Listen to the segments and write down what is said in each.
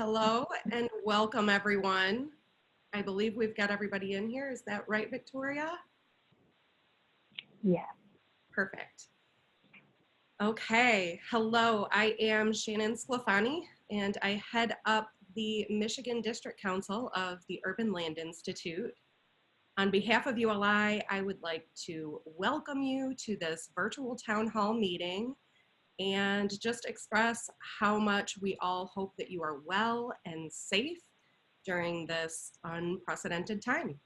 Hello and welcome everyone. I believe we've got everybody in here. Is that right, Victoria? Yeah. Perfect. Okay, hello, I am Shannon Sclafani and I head up the Michigan District Council of the Urban Land Institute. On behalf of ULI, I would like to welcome you to this virtual town hall meeting and just express how much we all hope that you are well and safe during this unprecedented time.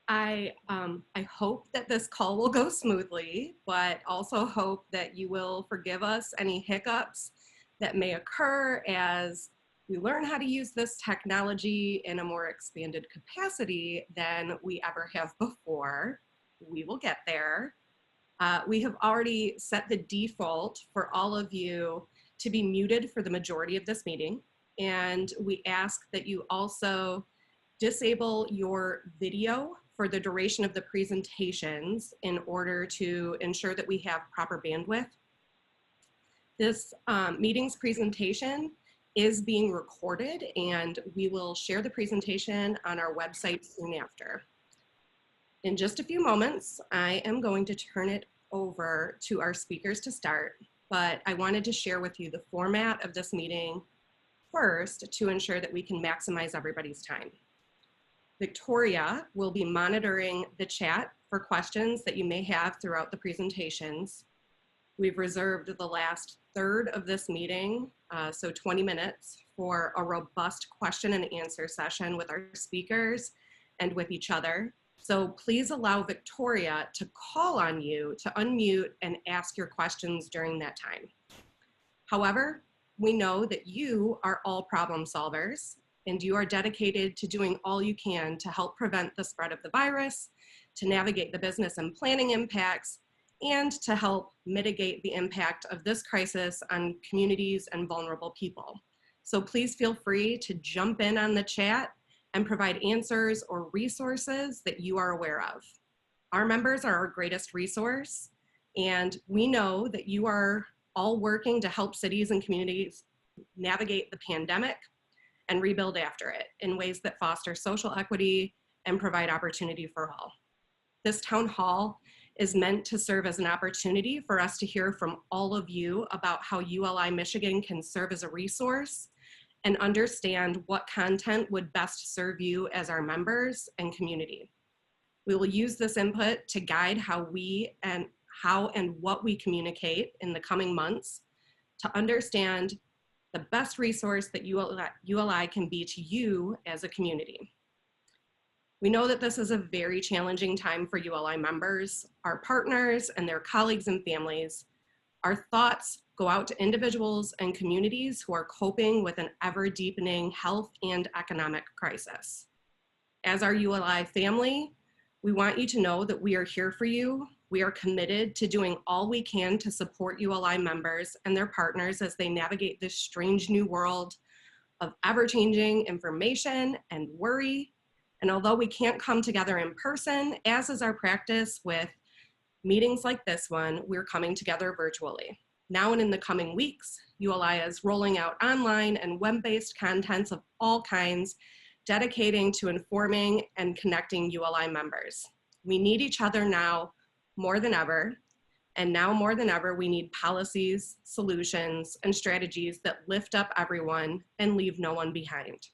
I hope that this call will go smoothly, but also hope that you will forgive us any hiccups that may occur as we learn how to use this technology in a more expanded capacity than we ever have before. We will get there. We have already set the default for all of you to be muted for the majority of this meeting. And we ask that you also disable your video for the duration of the presentations in order to ensure that we have proper bandwidth. This meeting's presentation is being recorded and we will share the presentation on our website soon after. In just a few moments, I am going to turn it over to our speakers to start, but I wanted to share with you the format of this meeting first to ensure that we can maximize everybody's time. Victoria will be monitoring the chat for questions that you may have throughout the presentations. We've reserved the last third of this meeting, so 20 minutes, for a robust question and answer session with our speakers and with each other. So please allow Victoria to call on you to unmute and ask your questions during that time. However, we know that you are all problem solvers and you are dedicated to doing all you can to help prevent the spread of the virus, to navigate the business and planning impacts, and to help mitigate the impact of this crisis on communities and vulnerable people. So please feel free to jump in on the chat and provide answers or resources that you are aware of. Our members are our greatest resource, and we know that you are all working to help cities and communities navigate the pandemic and rebuild after it in ways that foster social equity and provide opportunity for all. This town hall is meant to serve as an opportunity for us to hear from all of you about how ULI Michigan can serve as a resource and understand what content would best serve you as our members and community. We will use this input to guide how and what we communicate in the coming months to understand the best resource that ULI can be to you as a community. We know that this is a very challenging time for ULI members, our partners, and their colleagues and families. Our thoughts go out to individuals and communities who are coping with an ever-deepening health and economic crisis. As our ULI family, we want you to know that we are here for you. We are committed to doing all we can to support ULI members and their partners as they navigate this strange new world of ever-changing information and worry. And although we can't come together in person, as is our practice with meetings like this one, we're coming together virtually. Now and in the coming weeks, ULI is rolling out online and web-based contents of all kinds, dedicating to informing and connecting ULI members. We need each other now more than ever, and now more than ever, we need policies, solutions, and strategies that lift up everyone and leave no one behind.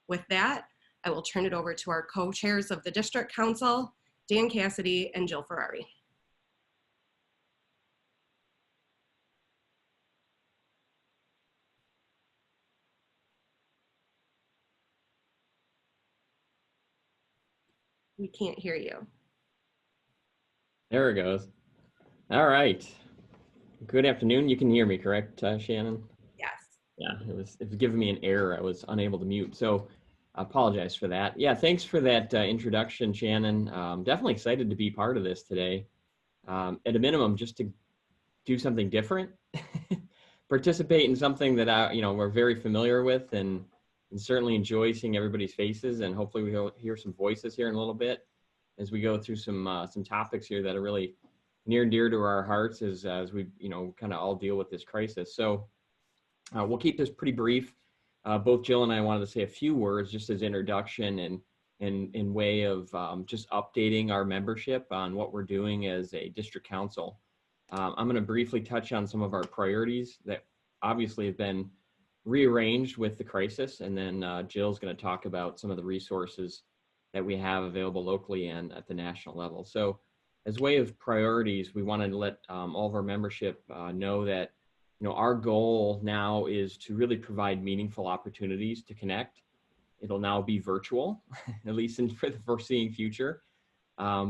With that, I will turn it over to our co-chairs of the District Council, Dan Cassidy and Jill Ferrari. We can't hear you. There it goes. All right. Good afternoon. You can hear me, correct, Shannon? Yes. Yeah, it was giving me an error. I was unable to mute, so I apologize for that. Yeah, thanks for that introduction, Shannon. Definitely excited to be part of this today. At a minimum, just to do something different, participate in something that we're very familiar with, and certainly enjoy seeing everybody's faces, and hopefully we'll hear some voices here in a little bit as we go through some topics here that are really near and dear to our hearts as we kind of all deal with this crisis. So we'll keep this pretty brief. both Jill and I wanted to say a few words just as introduction and in way of just updating our membership on what we're doing as a district council. I'm going to briefly touch on some of our priorities that obviously have been rearranged with the crisis, and then Jill's going to talk about some of the resources that we have available locally and at the national level. So as way of priorities, we wanted to let all of our membership know that our goal now is to really provide meaningful opportunities to connect. It'll now be virtual, at least for the foreseeing future.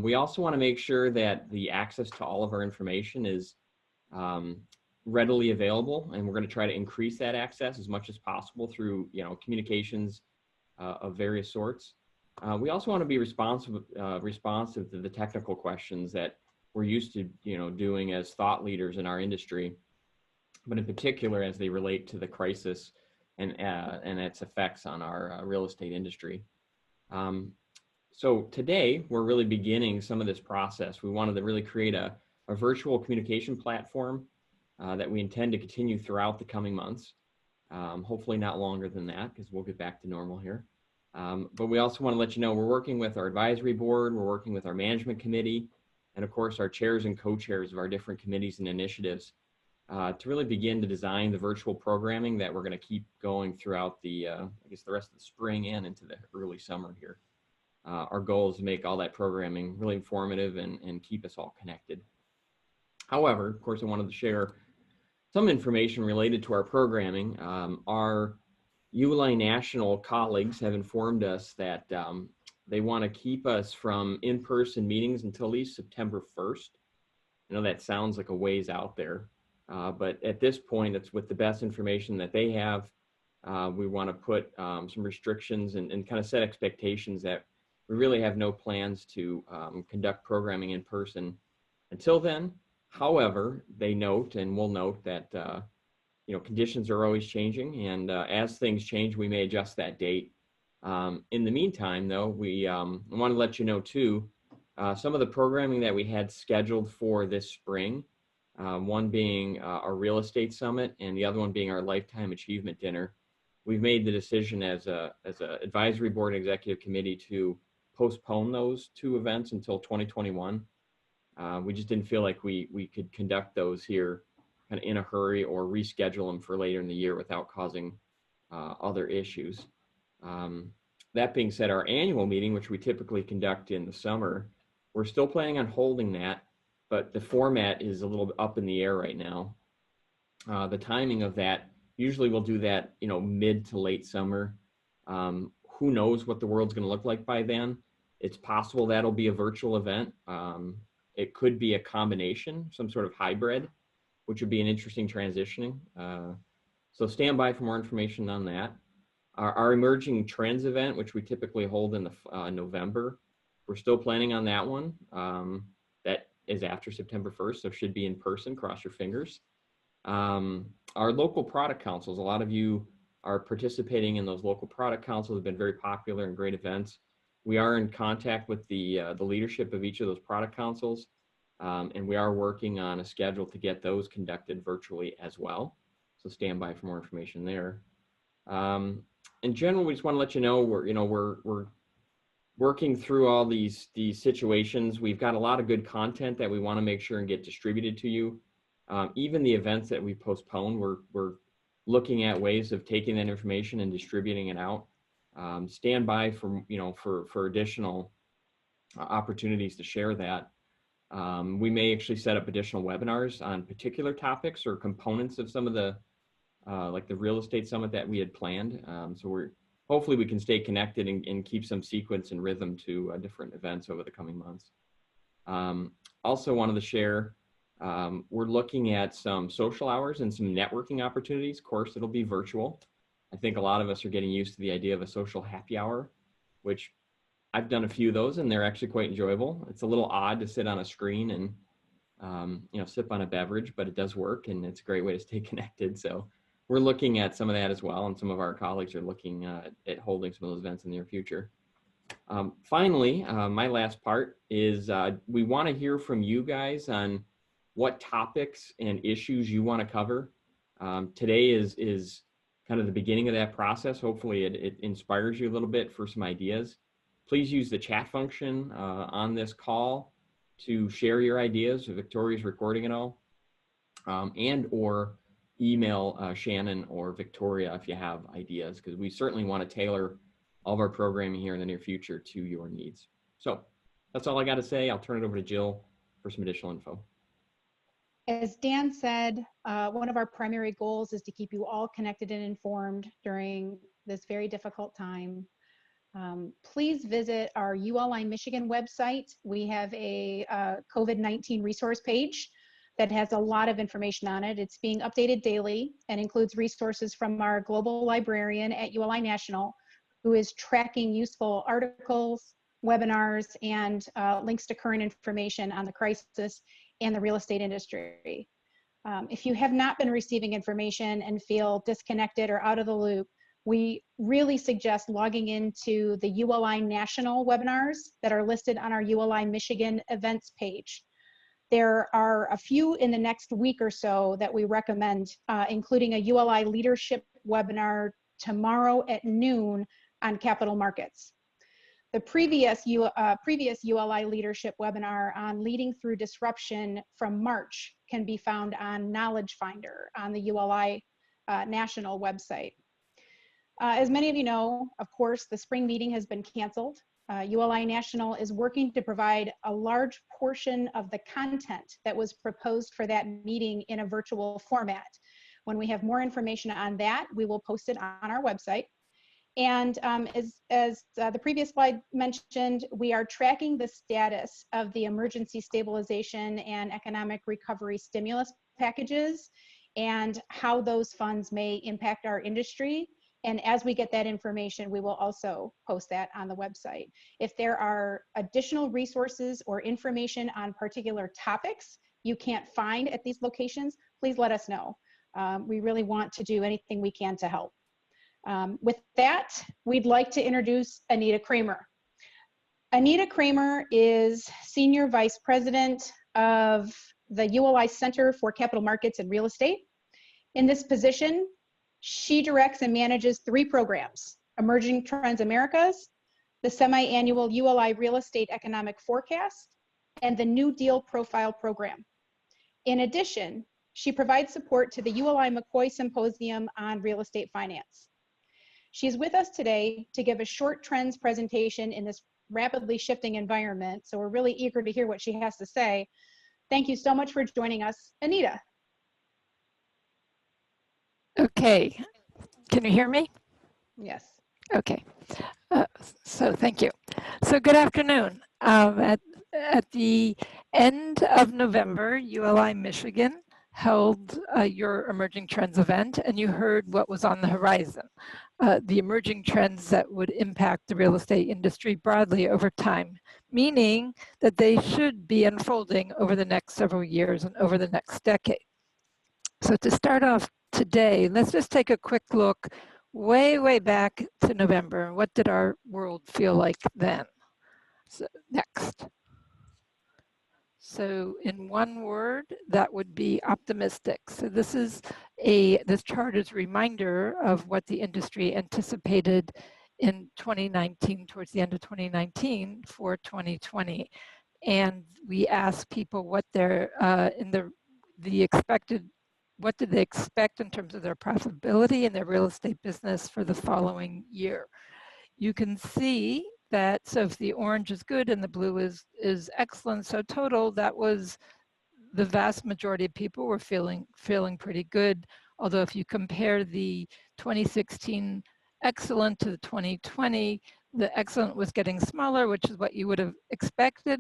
We also want to make sure that the access to all of our information is readily available, and we're going to try to increase that access as much as possible through communications of various sorts. We also want to be responsive to the technical questions that we're used to doing as thought leaders in our industry, but in particular as they relate to the crisis and its effects on our real estate industry. So today we're really beginning some of this process. We wanted to really create a virtual communication platform that we intend to continue throughout the coming months. Hopefully not longer than that, because we'll get back to normal here. But we also want to let you know we're working with our advisory board, we're working with our management committee, and of course our chairs and co-chairs of our different committees and initiatives to really begin to design the virtual programming that we're going to keep going throughout the rest of the spring and into the early summer here. Our goal is to make all that programming really informative and keep us all connected. However, of course, I wanted to share some information related to our programming. Our ULI national colleagues have informed us that they want to keep us from in-person meetings until at least September 1st. I know that sounds like a ways out there, but at this point, it's with the best information that they have. We want to put some restrictions and kind of set expectations that we really have no plans to conduct programming in person until then. However, they note, and we'll note that conditions are always changing, and as things change, we may adjust that date. In the meantime, though, we want to let you know too, some of the programming that we had scheduled for this spring, one being our real estate summit, and the other one being our lifetime achievement dinner. We've made the decision as a advisory board and executive committee to postpone those two events until 2021. We just didn't feel like we could conduct those here kind of in a hurry or reschedule them for later in the year without causing other issues. That being said, our annual meeting, which we typically conduct in the summer, we're still planning on holding that, but the format is a little bit up in the air right now. The timing of that, usually we'll do that, mid to late summer. Who knows what the world's going to look like by then? It's possible that'll be a virtual event. It could be a combination, some sort of hybrid, which would be an interesting transitioning. So stand by for more information on that. Our emerging trends event, which we typically hold in the November, we're still planning on that one. That is after September 1st, so should be in person, cross your fingers. Our local product councils, a lot of you are participating in those local product councils, have been very popular and great events. We are in contact with the leadership of each of those product councils, and we are working on a schedule to get those conducted virtually as well. So stand by for more information there. In general, we just want to let you know we're working through all these situations. We've got a lot of good content that we want to make sure and get distributed to you. Even the events that we postponed, we're looking at ways of taking that information and distributing it out. Stand by for additional opportunities to share that. We may actually set up additional webinars on particular topics or components of some of the like the real estate summit that we had planned. So hopefully we can stay connected and keep some sequence and rhythm to different events over the coming months. Also wanted to share, we're looking at some social hours and some networking opportunities. Of course, it'll be virtual. I think a lot of us are getting used to the idea of a social happy hour, which I've done a few of those and they're actually quite enjoyable. It's a little odd to sit on a screen and sip on a beverage, but it does work and it's a great way to stay connected. So we're looking at some of that as well, and some of our colleagues are looking at holding some of those events in the near future. Finally, my last part is we want to hear from you guys on what topics and issues you want to cover. Today is kind of the beginning of that process. Hopefully it inspires you a little bit for some ideas. Please use the chat function on this call to share your ideas. Victoria's recording it all. And or email Shannon or Victoria if you have ideas, because we certainly want to tailor all of our programming here in the near future to your needs. So that's all I got to say. I'll turn it over to Jill for some additional info. As Dan said, one of our primary goals is to keep you all connected and informed during this very difficult time. Please visit our ULI Michigan website. We have a COVID-19 resource page that has a lot of information on it. It's being updated daily and includes resources from our global librarian at ULI National, who is tracking useful articles, webinars, and links to current information on the crisis and the real estate industry. If you have not been receiving information and feel disconnected or out of the loop, we really suggest logging into the ULI National webinars that are listed on our ULI Michigan events page. There are a few in the next week or so that we recommend, including a ULI leadership webinar tomorrow at noon on capital markets. The previous ULI leadership webinar on leading through disruption from March can be found on Knowledge Finder on the ULI National website. As many of you know, of course, the spring meeting has been canceled. ULI National is working to provide a large portion of the content that was proposed for that meeting in a virtual format. When we have more information on that, we will post it on our website. And as the previous slide mentioned, we are tracking the status of the emergency stabilization and economic recovery stimulus packages and how those funds may impact our industry. And as we get that information, we will also post that on the website. If there are additional resources or information on particular topics you can't find at these locations, please let us know. We really want to do anything we can to help. With that, we'd like to introduce Anita Kramer. Anita Kramer is Senior Vice President of the ULI Center for Capital Markets and Real Estate. In this position, she directs and manages 3 programs: Emerging Trends Americas, the semi-annual ULI Real Estate Economic Forecast, and the New Deal Profile Program. In addition, she provides support to the ULI McCoy Symposium on Real Estate Finance. She's with us today to give a short trends presentation in this rapidly shifting environment, so we're really eager to hear what she has to say. Thank you so much for joining us, Anita. Okay, can you hear me? Yes. Okay, so thank you. So good afternoon. At the end of November, ULI Michigan held your Emerging Trends event, and you heard what was on the horizon, the emerging trends that would impact the real estate industry broadly over time, meaning that they should be unfolding over the next several years and over the next decade. So to start off today, let's just take a quick look way back to November. What did our world feel like then? So next. So in one word, that would be optimistic. So this chart is a reminder of what the industry anticipated in 2019, towards the end of 2019 for 2020. And we asked people what their, what did they expect in terms of their profitability in their real estate business for the following year. You can see that, so if the orange is good and the blue is excellent, so total, that was the vast majority of people were feeling pretty good. Although if you compare the 2016 excellent to the 2020, the excellent was getting smaller, which is what you would have expected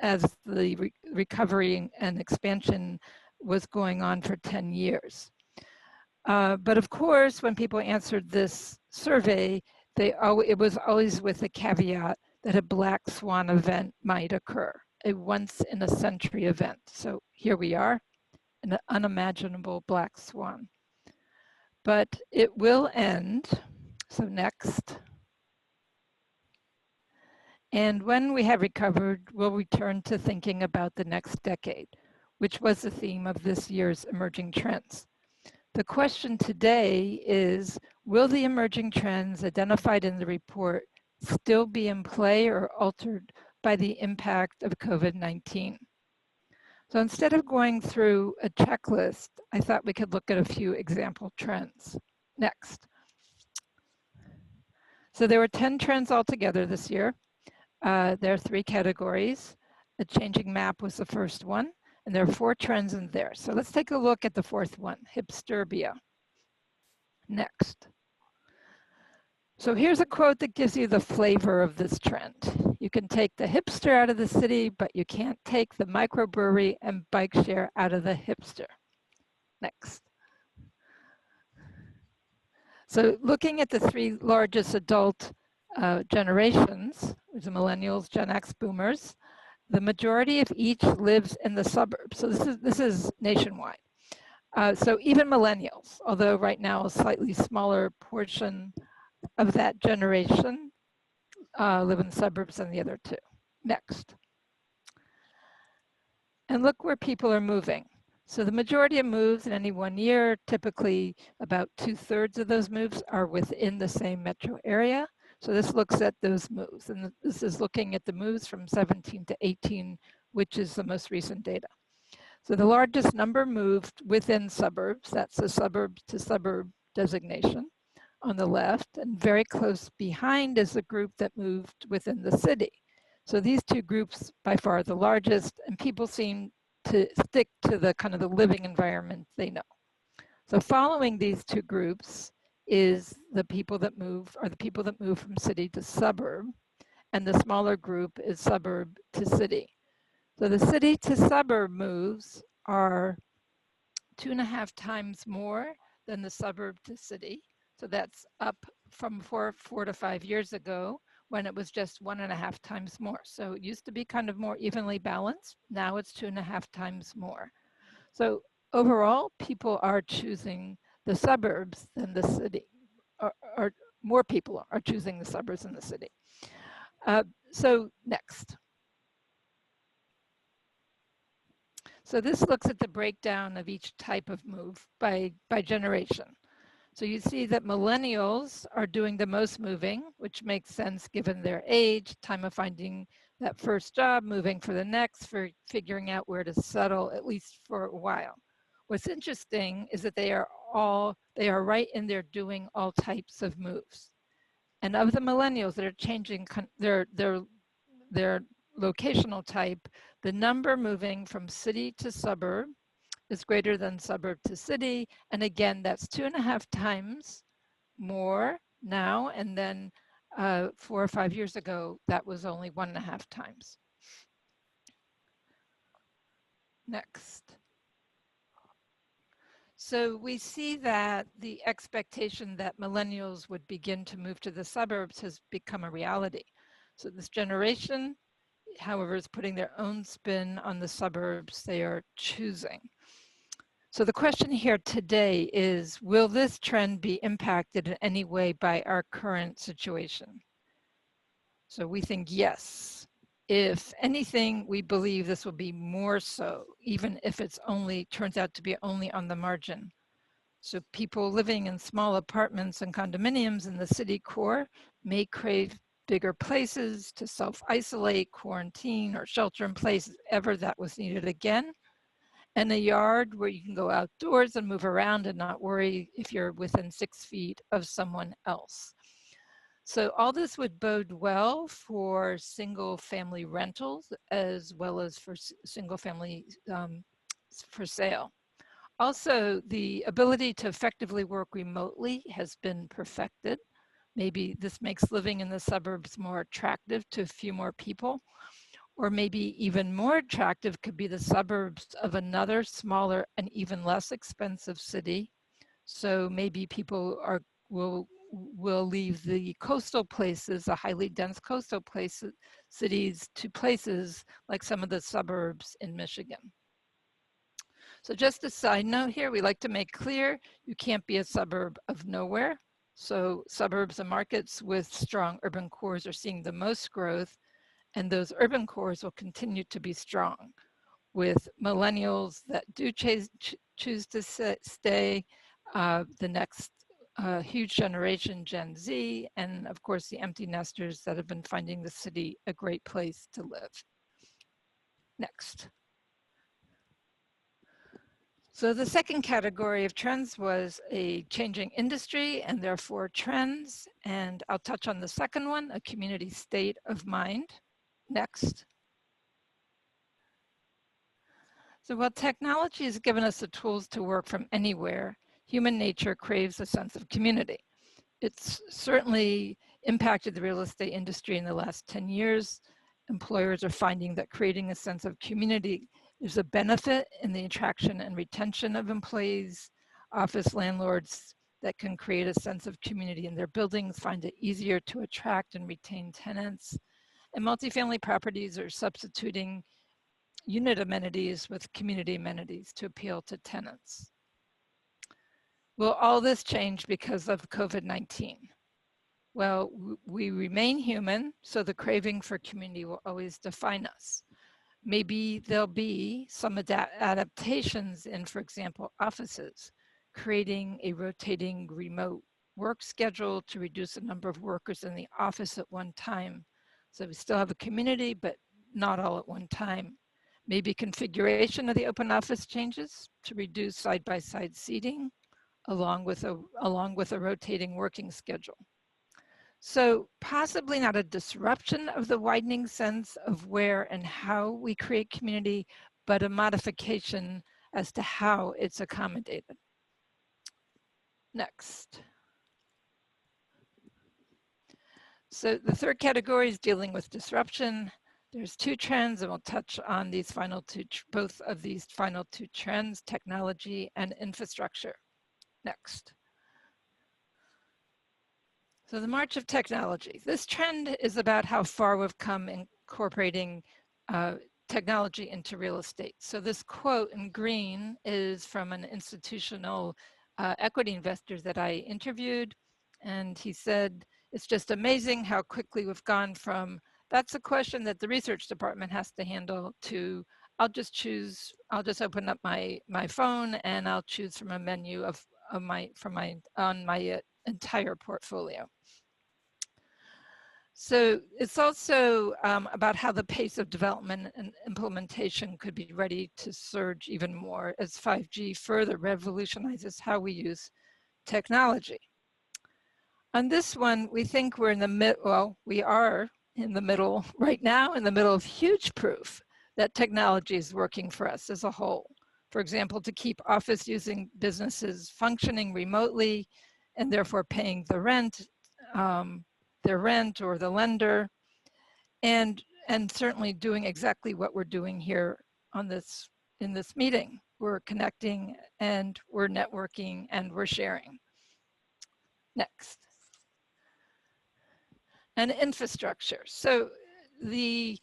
as the recovery and expansion was going on for 10 years. But of course, when people answered this survey, it was always with a caveat that a black swan event might occur, a once in a century event. So here we are, an unimaginable black swan. But it will end, so next. And when we have recovered, we'll return to thinking about the next decade, which was the theme of this year's Emerging Trends. The question today is, will the emerging trends identified in the report still be in play or altered by the impact of COVID-19? So instead of going through a checklist, I thought we could look at a few example trends. Next. So there were 10 trends altogether this year. There are 3 categories. A changing map was the first one, and there are 4 trends in there. So let's take a look at the 4th one, hipsterbia. Next. So here's a quote that gives you the flavor of this trend. You can take the hipster out of the city, but you can't take the microbrewery and bike share out of the hipster. Next. So looking at the 3 largest adult generations, the millennials, Gen X, boomers, the majority of each lives in the suburbs. So this is nationwide. So even millennials, although right now a slightly smaller portion of that generation live in the suburbs than the other 2. Next. And look where people are moving. So the majority of moves in any one year, typically about 2/3 of those moves are within the same metro area. So this looks at those moves, and this is looking at the moves from 17 to 18, which is the most recent data. So the largest number moved within suburbs, that's the suburb to suburb designation on the left, and very close behind is the group that moved within the city. So these 2 groups by far the largest, and people seem to stick to the kind of the living environment they know. So following these 2 groups is the people that move from city to suburb, and the smaller group is suburb to city. So the city to suburb moves are 2.5 times more than the suburb to city. So that's up from 4 to 5 years ago, when it was just 1.5 times more. So it used to be kind of more evenly balanced. Now it's 2.5 times more. So overall, people are choosing the suburbs than the city, or more people are choosing the suburbs than the city. So next. So this looks at the breakdown of each type of move by generation. So you see that millennials are doing the most moving, which makes sense given their age, time of finding that first job, moving for the next, for figuring out where to settle, at least for a while. What's interesting is that they are right in there doing all types of moves. And of the millennials that are changing their locational type, the number moving from city to suburb is greater than suburb to city. And again, that's 2.5 times more now. And then 4 or 5 years ago, that was only 1.5 times. Next. So we see that the expectation that millennials would begin to move to the suburbs has become a reality. So this generation, however, is putting their own spin on the suburbs they are choosing. So the question here today is, will this trend be impacted in any way by our current situation? So we think yes. If anything, we believe this will be more so, even if it's only turns out to be only on the margin. So people living in small apartments and condominiums in the city core may crave bigger places to self-isolate, quarantine, or shelter in place if ever that was needed again. And a yard where you can go outdoors and move around and not worry if you're within 6 feet of someone else. So all this would bode well for single family rentals as well as for single family for sale. Also, the ability to effectively work remotely has been perfected. Maybe this makes living in the suburbs more attractive to a few more people. Or maybe even more attractive could be the suburbs of another smaller and even less expensive city. So maybe people will leave the coastal places, the highly dense coastal places, cities, to places like some of the suburbs in Michigan. So just a side note here, we like to make clear you can't be a suburb of nowhere. So suburbs and markets with strong urban cores are seeing the most growth, and those urban cores will continue to be strong, with millennials that do choose to stay the next huge generation, Gen Z, and of course the empty nesters that have been finding the city a great place to live. Next. So the second category of trends was a changing industry and therefore trends. And I'll touch on the second one, a community state of mind. Next. So while technology has given us the tools to work from anywhere, human nature craves a sense of community. It's certainly impacted the real estate industry in the last 10 years. Employers are finding that creating a sense of community is a benefit in the attraction and retention of employees. Office landlords that can create a sense of community in their buildings find it easier to attract and retain tenants. And multifamily properties are substituting unit amenities with community amenities to appeal to tenants. Will all this change because of COVID-19? Well, we remain human, so the craving for community will always define us. Maybe there'll be some adaptations in, for example, offices, creating a rotating remote work schedule to reduce the number of workers in the office at one time. So we still have a community, but not all at one time. Maybe configuration of the open office changes to reduce side-by-side seating, along with a rotating working schedule. So possibly not a disruption of the widening sense of where and how we create community, but a modification as to how it's accommodated. Next. So the third category is dealing with disruption. There's two trends, and we'll touch on these final two, both of these final two trends, technology and infrastructure. Next. So the march of technology. This trend is about how far we've come incorporating technology into real estate. So this quote in green is from an institutional equity investor that I interviewed. And he said, it's just amazing how quickly we've gone from, that's a question that the research department has to handle, to I'll just open up my phone and I'll choose from a menu on my entire portfolio. So it's also about how the pace of development and implementation could be ready to surge even more as 5G further revolutionizes how we use technology. On this one, we think we're in the middle, well, we are in the middle right now, in the middle of huge proof that technology is working for us as a whole. For example, to keep office using businesses functioning remotely and therefore paying the rent, their rent or the lender, and certainly doing exactly what we're doing here on this in this meeting. We're connecting and we're networking and we're sharing. Next. And infrastructure. So the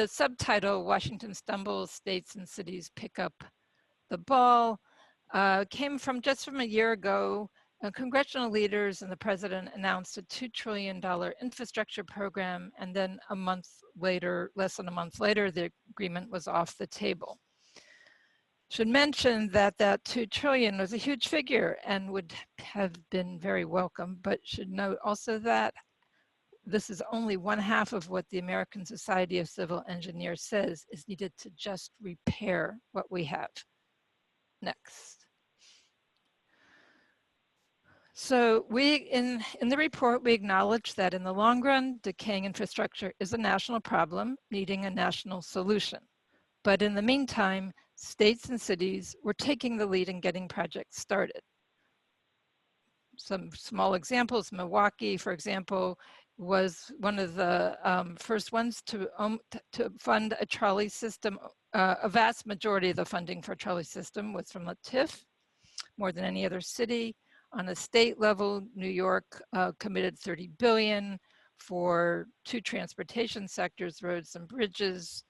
subtitle, Washington Stumbles, States and Cities Pick Up the Ball, came from just from a year ago. Congressional leaders and the president announced a $2 trillion infrastructure program, and then a month later, less than a month later, the agreement was off the table. Should mention that that $2 trillion was a huge figure and would have been very welcome, but should note also that this is only 1/2 of what the American Society of Civil Engineers says is needed to just repair what we have. Next. So in the report, we acknowledge that in the long run, decaying infrastructure is a national problem needing a national solution. But in the meantime, states and cities were taking the lead in getting projects started. Some small examples, Milwaukee, for example, was one of the first ones to fund a trolley system. A vast majority of the funding for a trolley system was from the TIF, more than any other city. On a state level, New York committed $30 billion for 2 transportation sectors, roads and bridges.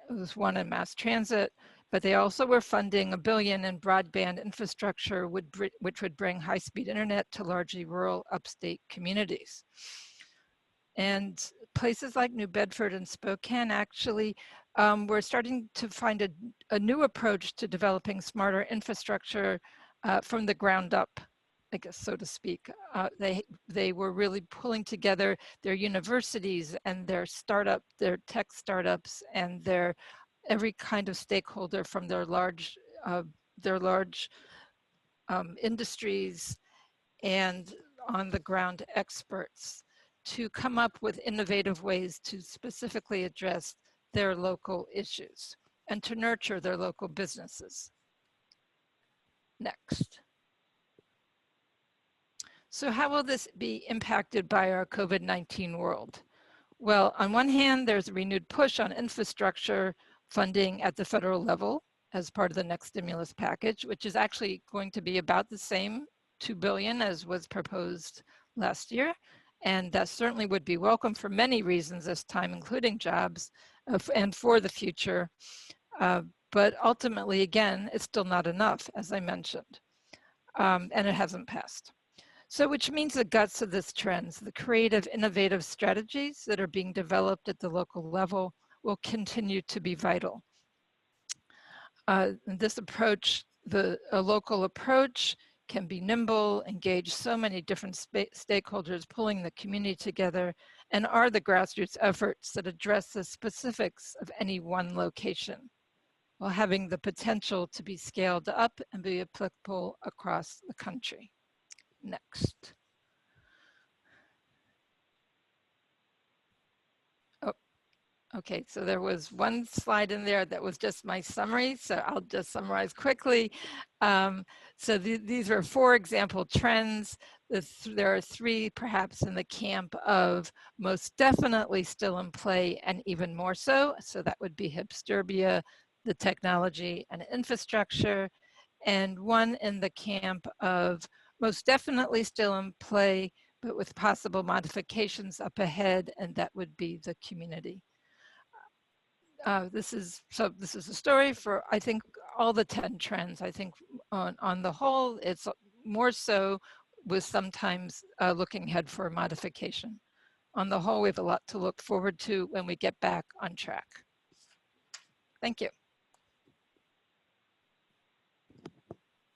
It was one in mass transit, but they also were funding $1 billion in broadband infrastructure, which would bring high-speed internet to largely rural upstate communities. And places like New Bedford and Spokane actually were starting to find a new approach to developing smarter infrastructure from the ground up I guess, so to speak. They were really pulling together their universities and their tech startups, and their every kind of stakeholder from their large industries and on the ground experts to come up with innovative ways to specifically address their local issues and to nurture their local businesses. Next. So how will this be impacted by our COVID-19 world? Well, on one hand, there's a renewed push on infrastructure funding at the federal level as part of the next stimulus package, which is actually going to be about the same $2 billion as was proposed last year. And that certainly would be welcome for many reasons this time, including jobs and for the future. But ultimately, again, it's still not enough, as I mentioned, and it hasn't passed. So which means the guts of this trend, the creative, innovative strategies that are being developed at the local level will continue to be vital. This approach, a local approach, can be nimble, engage so many different stakeholders, pulling the community together, and are the grassroots efforts that address the specifics of any one location, while having the potential to be scaled up and be applicable across the country. Next. Oh, okay, so there was one slide in there that was just my summary, so I'll just summarize quickly. So these are 4 example trends. There are 3 perhaps in the camp of most definitely still in play and even more so. So that would be hipsterbia, the technology and infrastructure, and 1 in the camp of most definitely still in play, but with possible modifications up ahead, and that would be the community. This is a story for, I think, all the 10 trends. I think on the whole, it's more so with sometimes looking ahead for modification. On the whole, we have a lot to look forward to when we get back on track. Thank you.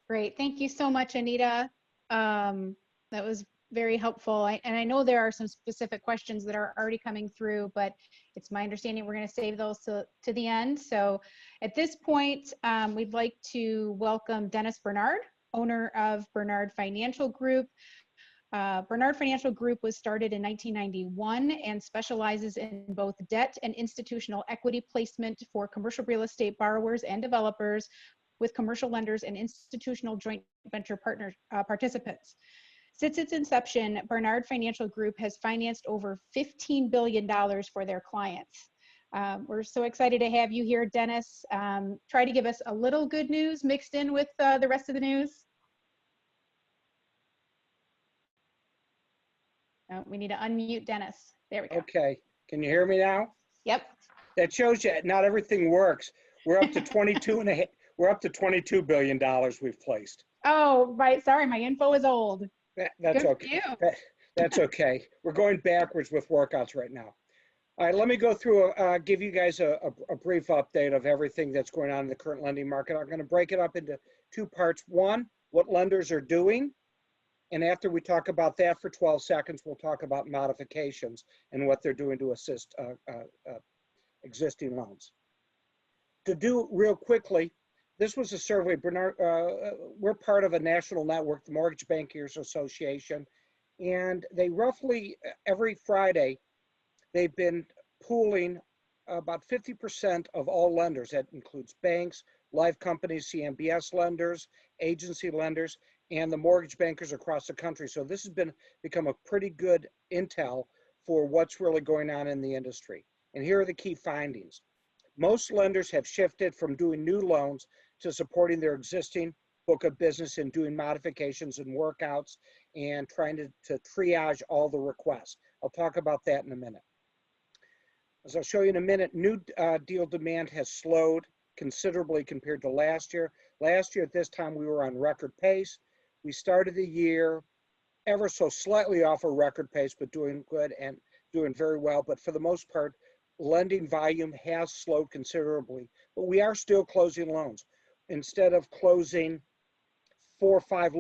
Great. Thank you so much, Anita. That was very helpful. And I know there are some specific questions that are already coming through, but it's my understanding we're going to save those to the end. So at this point, we'd like to welcome Dennis Bernard, owner of Bernard Financial Group. Bernard Financial Group was started in 1991 and specializes in both debt and institutional equity placement for commercial real estate borrowers and developers with commercial lenders and institutional joint venture participants. Since its inception, Bernard Financial Group has financed over $15 billion for their clients. We're so excited to have you here, Dennis. Try to give us a little good news mixed in with the rest of the news. Oh, we need to unmute Dennis. There we go. Okay, can you hear me now? Yep. That shows you not everything works. We're up to 22 and a half. We're up to $22 billion we've placed. Oh, right. Sorry, my info is old. That's Good okay. for you. That's okay. We're going backwards with workouts right now. All right, let me go through, give you guys a brief update of everything that's going on in the current lending market. I'm going to break it up into 2 parts. 1, what lenders are doing. And after we talk about that for 12 seconds, we'll talk about modifications and what they're doing to assist existing loans. To do real quickly, this was a survey. Bernard, we're part of a national network, the Mortgage Bankers Association, and they roughly every Friday, they've been pooling about 50% of all lenders. That includes banks, life companies, CMBS lenders, agency lenders, and the mortgage bankers across the country. So this has become a pretty good intel for what's really going on in the industry. And here are the key findings. Most lenders have shifted from doing new loans to supporting their existing book of business and doing modifications and workouts and trying to triage all the requests. I'll talk about that in a minute. As I'll show you in a minute, new deal demand has slowed considerably compared to last year. Last year at this time, we were on record pace. We started the year ever so slightly off a record pace, but doing good and doing very well. But for the most part, lending volume has slowed considerably, but we are still closing loans. Instead of closing 4 or 5,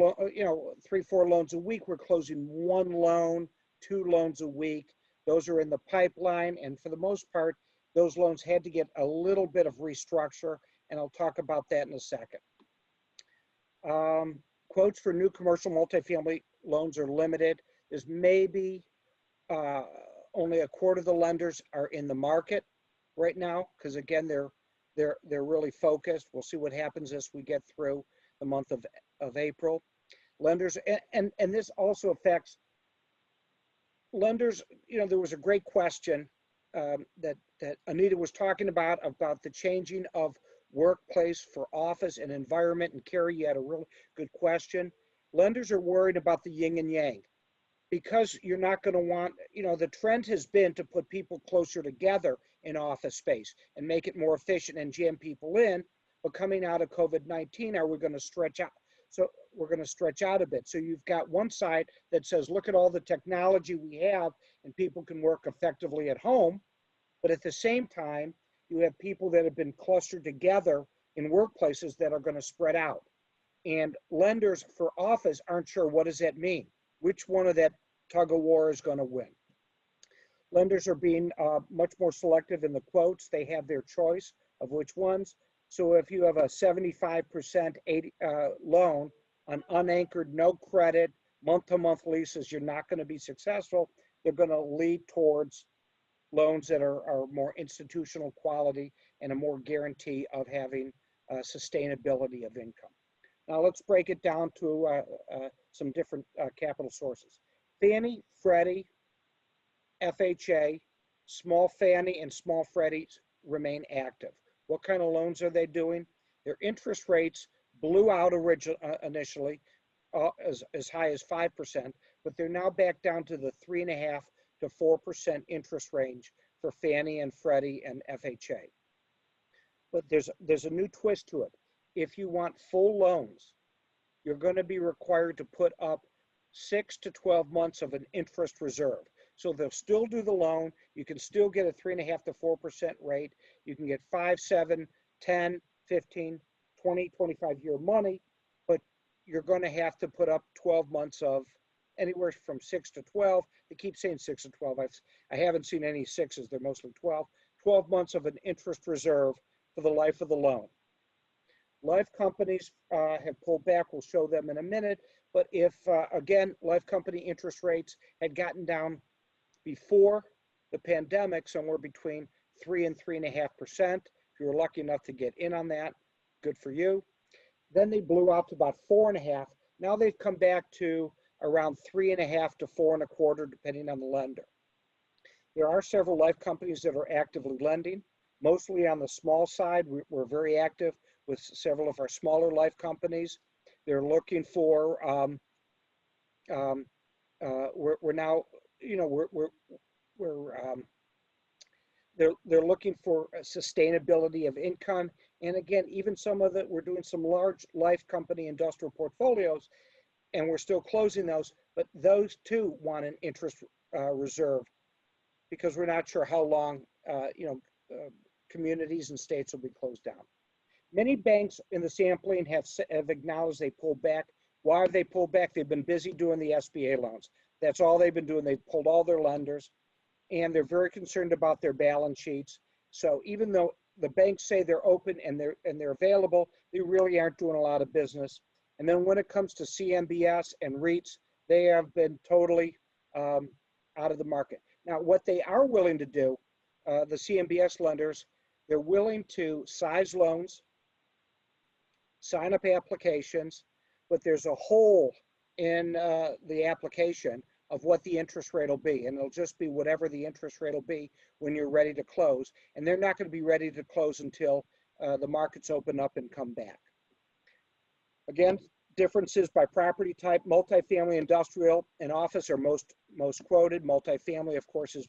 3, 4 loans a week. We're closing 1 loan, 2 loans a week. Those are in the pipeline. And for the most part, those loans had to get a little bit of restructure. And I'll talk about that in a second. Quotes for new commercial multifamily loans are limited. There's maybe only a quarter of the lenders are in the market right now, because again, they're really focused. We'll see what happens as we get through the month of April. Lenders, and this also affects lenders. There was a great question that Anita was talking about the changing of workplace for office and environment. And Carrie, you had a really good question. Lenders are worried about the yin and yang, because you're not going to want, the trend has been to put people closer together in office space and make it more efficient and jam people in. But coming out of COVID-19, are we going to stretch out? So we're going to stretch out a bit. So you've got one side that says, look at all the technology we have and people can work effectively at home. But at the same time, you have people that have been clustered together in workplaces that are going to spread out. And lenders for office aren't sure, what does that mean? Which one of that tug of war is going to win? Lenders are being much more selective in the quotes. They have their choice of which ones. So if you have a 75% loan on unanchored, no credit, month-to-month leases, you're not going to be successful. They're going to lead towards loans that are more institutional quality and a more guarantee of having sustainability of income. Now let's break it down to some different capital sources. Fannie, Freddie, FHA, small Fannie and small Freddie remain active. What kind of loans are they doing? Their interest rates blew out initially as high as 5%, but they're now back down to the 3.5% to 4% interest range for Fannie and Freddie and FHA. But there's a new twist to it. If you want full loans, you're going to be required to put up 6 to 12 months of an interest reserve. So they'll still do the loan. You can still get a 3.5% to 4% rate. You can get 5, 7, 10, 15, 20, 25-year money, but you're going to have to put up 12 months of anywhere from 6 to 12. They keep saying 6 to 12. I haven't seen any 6s. They're mostly 12. 12 months of an interest reserve for the life of the loan. Life companies have pulled back. We'll show them in a minute. But if, again, life company interest rates had gotten down before the pandemic, somewhere between 3 and 3.5%, if you were lucky enough to get in on that, good for you. Then they blew out to about 4.5. Now they've come back to around 3.5 to 4.25, depending on the lender. There are several life companies that are actively lending, mostly on the small side. We're very active with several of our smaller life companies. They're looking for, we're now, they're looking for a sustainability of income. And again, even some of we're doing some large life company industrial portfolios, and we're still closing those, but those too want an interest reserve, because we're not sure how long, communities and states will be closed down. Many banks in the sampling have acknowledged they pulled back. Why have they pulled back? They've been busy doing the SBA loans. That's all they've been doing. They've pulled all their lenders, and they're very concerned about their balance sheets. So even though the banks say they're open and they're available, they really aren't doing a lot of business. And then when it comes to CMBS and REITs, they have been totally out of the market. Now, what they are willing to do, the CMBS lenders, they're willing to size loans, sign up applications, but there's a hole in the application of what the interest rate will be. And it'll just be whatever the interest rate will be when you're ready to close. And they're not going to be ready to close until the markets open up and come back. Again, differences by property type. Multifamily, industrial, and office are most quoted. Multifamily, of course, is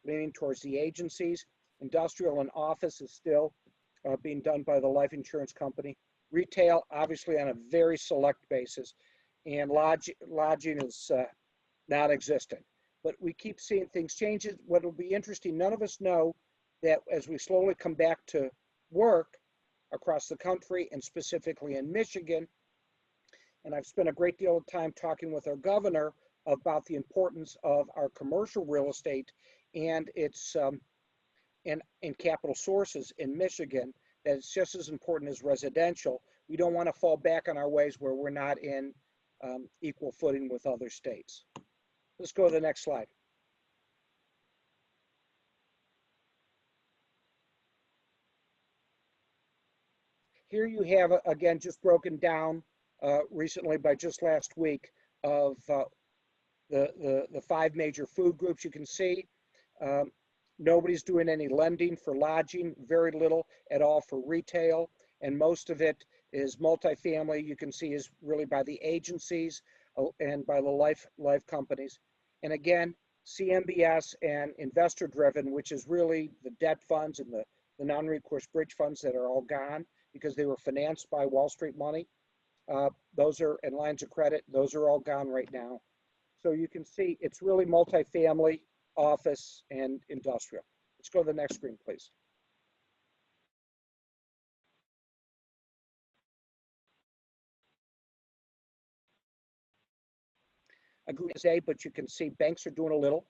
leaning towards the agencies. Industrial and office is still being done by the life insurance company. Retail, obviously on a very select basis. And lodging is non-existent. But we keep seeing things change. What will be interesting, none of us know that as we slowly come back to work across the country and specifically in Michigan, And I've spent a great deal of time talking with our governor about the importance of our commercial real estate and its and capital sources in Michigan, that it's just as important as residential. We don't want to fall back on our ways where we're not in equal footing with other states. Let's go to the next slide. Here you have, again, just broken down recently by just last week of the 5 major food groups. You can see nobody's doing any lending for lodging, very little at all for retail, and most of it is multifamily. You can see is really by the agencies and by the life companies. And again, CMBS and investor driven, which is really the debt funds and the non-recourse bridge funds that are all gone because they were financed by Wall Street money. Those are, and lines of credit, those are all gone right now. So you can see it's really multifamily, office, and industrial. Let's go to the next screen, please. Agree to say, but you can see banks are doing a little,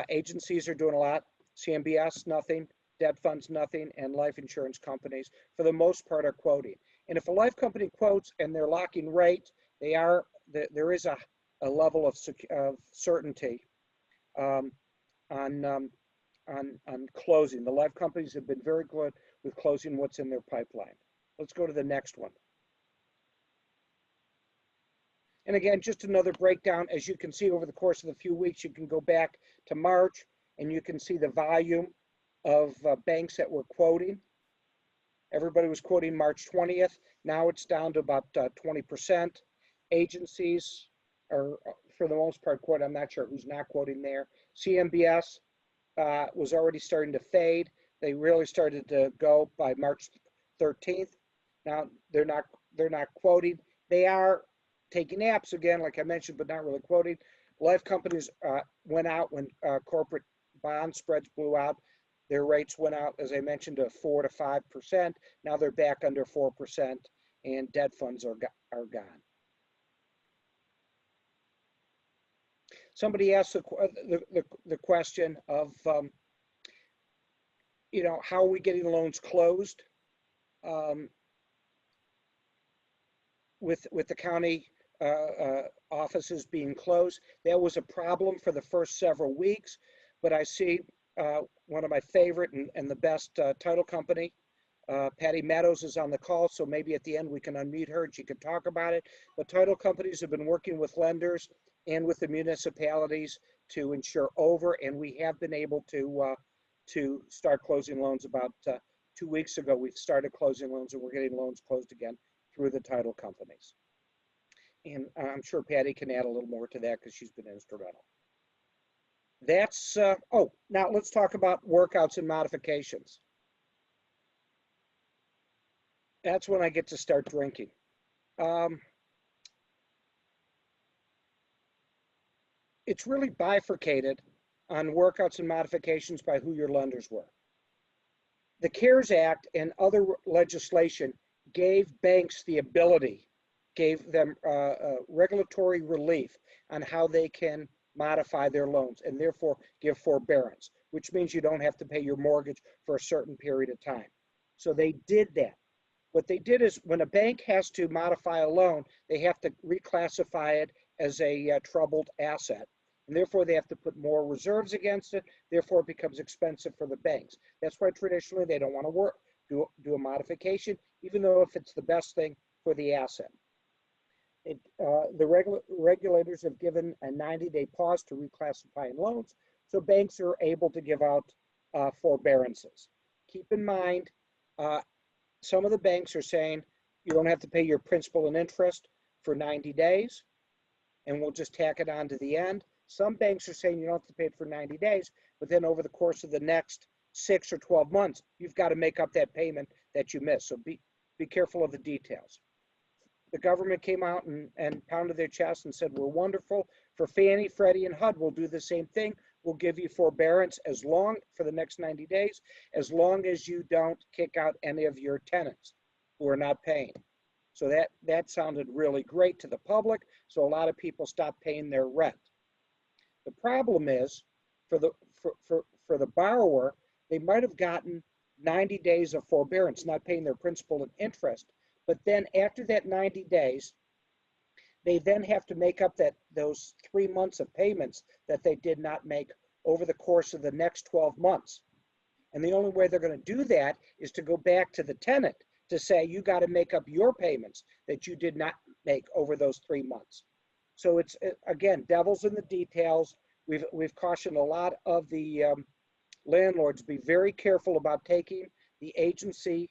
agencies are doing a lot, CMBS, nothing, debt funds, nothing, and life insurance companies, for the most part, are quoting. And if a life company quotes and they're locking rate, there is a level of certainty on closing. The life companies have been very good with closing what's in their pipeline. Let's go to the next one. And again, just another breakdown. As you can see over the course of the few weeks, you can go back to March and you can see the volume of banks that were quoting. Everybody was quoting March 20th. Now it's down to about 20%. Agencies are, for the most part, quoting. I'm not sure who's not quoting there. CMBS was already starting to fade. They really started to go by March 13th. Now they're not quoting. They are taking apps again, like I mentioned, but not really quoting. Life companies went out when corporate bond spreads blew out. Their rates went out, as I mentioned, to 4 to 5%. Now they're back under 4%, and debt funds are gone. Somebody asked the question of, how are we getting loans closed with the county offices being closed? That was a problem for the first several weeks, but I see one of my favorite and the best title company, Patty Meadows, is on the call, so maybe at the end we can unmute her and she can talk about it. But title companies have been working with lenders and with the municipalities to ensure over, and we have been able to start closing loans. About 2 weeks ago, we've started closing loans, and we're getting loans closed again through the title companies. And I'm sure Patty can add a little more to that because she's been instrumental. That's, now let's talk about workouts and modifications. That's when I get to start drinking. It's really bifurcated on workouts and modifications by who your lenders were. The CARES Act and other legislation gave banks the ability, gave them regulatory relief on how they can modify their loans and therefore give forbearance, which means you don't have to pay your mortgage for a certain period of time. So they did that. What they did is when a bank has to modify a loan, they have to reclassify it as a troubled asset. And therefore they have to put more reserves against it. Therefore it becomes expensive for the banks. That's why traditionally they don't want to do a modification, even though if it's the best thing for the asset. The regulators have given a 90-day pause to reclassifying loans, so banks are able to give out forbearances. Keep in mind, some of the banks are saying you don't have to pay your principal and interest for 90 days, and we'll just tack it on to the end. Some banks are saying you don't have to pay it for 90 days, but then over the course of the next 6 or 12 months, you've got to make up that payment that you missed. So be careful of the details. The government came out and pounded their chest and said, we're wonderful. For Fannie, Freddie, and HUD, we'll do the same thing. We'll give you forbearance for the next 90 days, as long as you don't kick out any of your tenants who are not paying. So that sounded really great to the public. So a lot of people stopped paying their rent. The problem is for the borrower, they might have gotten 90 days of forbearance, not paying their principal and interest. But then after that 90 days, they then have to make up those 3 months of payments that they did not make over the course of the next 12 months. And the only way they're going to do that is to go back to the tenant to say, you got to make up your payments that you did not make over those 3 months. So it's, again, devil's in the details. We've cautioned a lot of the landlords, be very careful about taking the agency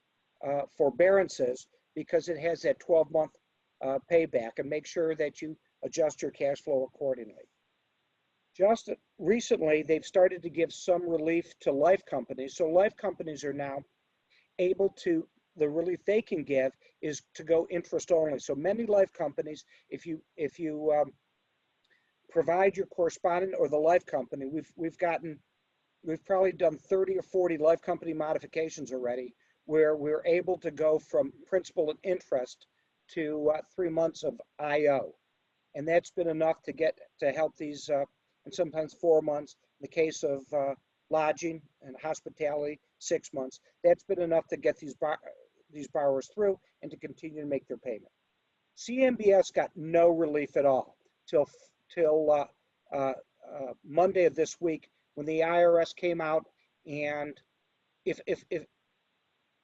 forbearances, because it has that 12-month payback, and make sure that you adjust your cash flow accordingly. Just recently, they've started to give some relief to life companies. So life companies are now able to, the relief they can give is to go interest only. So many life companies, if you provide your correspondent or the life company, we've probably done 30 or 40 life company modifications already, where we're able to go from principal and interest to 3 months of IO. And that's been enough to help these, and sometimes 4 months. In the case of lodging and hospitality, 6 months. That's been enough to get these borrowers through and to continue to make their payment. CMBS got no relief at all till Monday of this week, when the IRS came out and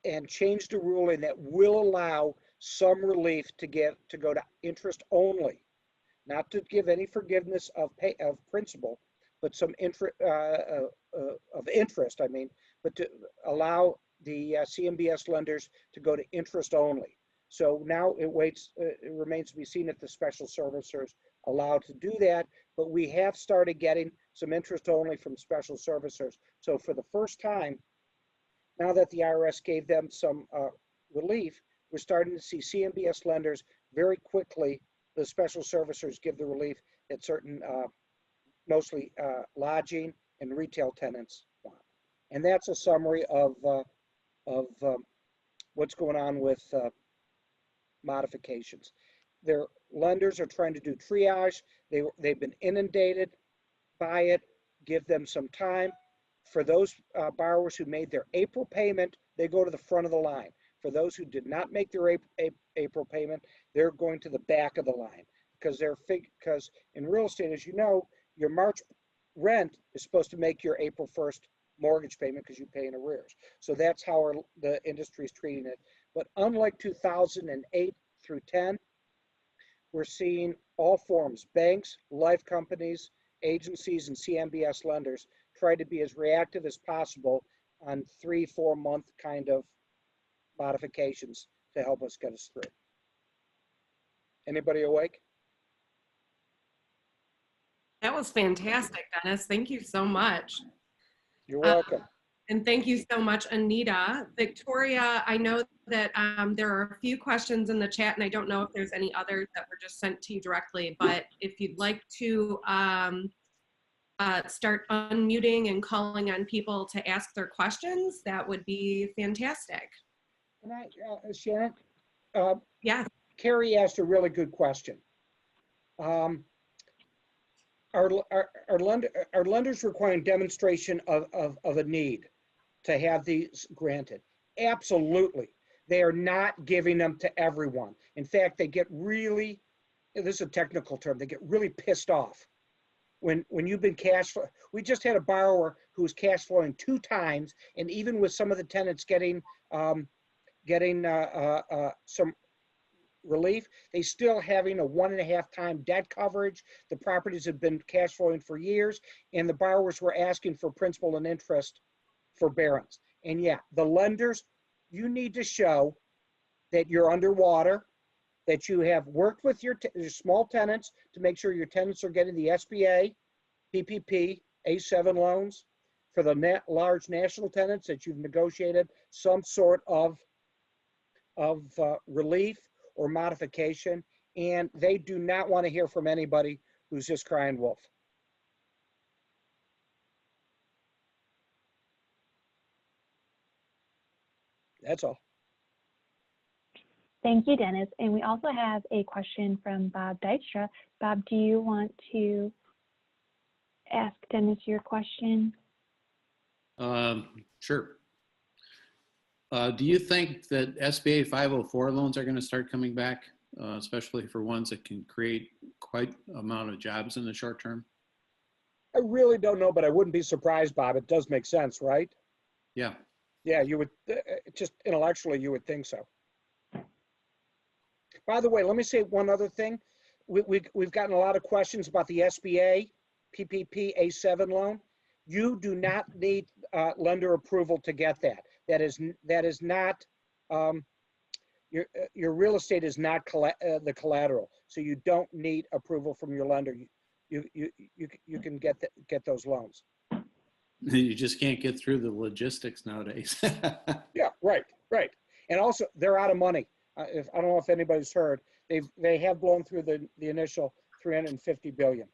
and changed a ruling that will allow some relief to go to interest only, not to give any forgiveness of principal, but some interest, I mean, but to allow the CMBS lenders to go to interest only. So now it remains to be seen if the special servicers allowed to do that, but we have started getting some interest only from special servicers. So for the first time, now that the IRS gave them some relief, we're starting to see CMBS lenders very quickly, the special servicers, give the relief that certain, mostly lodging and retail tenants want. And that's a summary of what's going on with modifications. Their lenders are trying to do triage. They've been inundated by it. Give them some time. For those borrowers who made their April payment, they go to the front of the line. For those who did not make their April payment, they're going to the back of the line, because because in real estate, as you know, your March rent is supposed to make your April 1st mortgage payment because you pay in arrears. So that's how the industry is treating it. But unlike 2008 through 10, we're seeing all forms, banks, life companies, agencies, and CMBS lenders try to be as reactive as possible on 3-4 month kind of modifications to help us get us through. Anybody awake? That was fantastic, Dennis. Thank you so much. You're welcome. And thank you so much, Anita. Victoria, I know that there are a few questions in the chat, and I don't know if there's any others that were just sent to you directly, but if you'd like to start unmuting and calling on people to ask their questions, that would be fantastic. Can I, Shannon? Yeah. Carrie asked a really good question. Are lenders requiring demonstration of a need to have these granted? Absolutely. They are not giving them to everyone. In fact, they get really, this is a technical term, they get really pissed off when you've been cash flow. We just had a borrower who was cash flowing 2 times, and even with some of the tenants getting some relief, they still having a 1.5 time debt coverage. The properties have been cash flowing for years, and the borrowers were asking for principal and interest forbearance. And yeah, the lenders, you need to show that you're underwater, that you have worked with your small tenants to make sure your tenants are getting the SBA, PPP, A7 loans. For the large national tenants, that you've negotiated some sort of relief or modification, and they do not want to hear from anybody who's just crying wolf. That's all. Thank you, Dennis. And we also have a question from Bob Dykstra. Bob, do you want to ask Dennis your question? Sure. Do you think that SBA 504 loans are going to start coming back, especially for ones that can create quite an amount of jobs in the short term? I really don't know, but I wouldn't be surprised, Bob. It does make sense, right? Yeah. Yeah, you would, just intellectually, you would think so. By the way, let me say one other thing. We've gotten a lot of questions about the SBA PPP A7 loan. You do not need lender approval to get that. That is not, your real estate is not the collateral. So you don't need approval from your lender. You can get those loans. You just can't get through the logistics nowadays. Yeah, right. And also, they're out of money. I don't know if anybody's heard, they have blown through the initial 350 billion.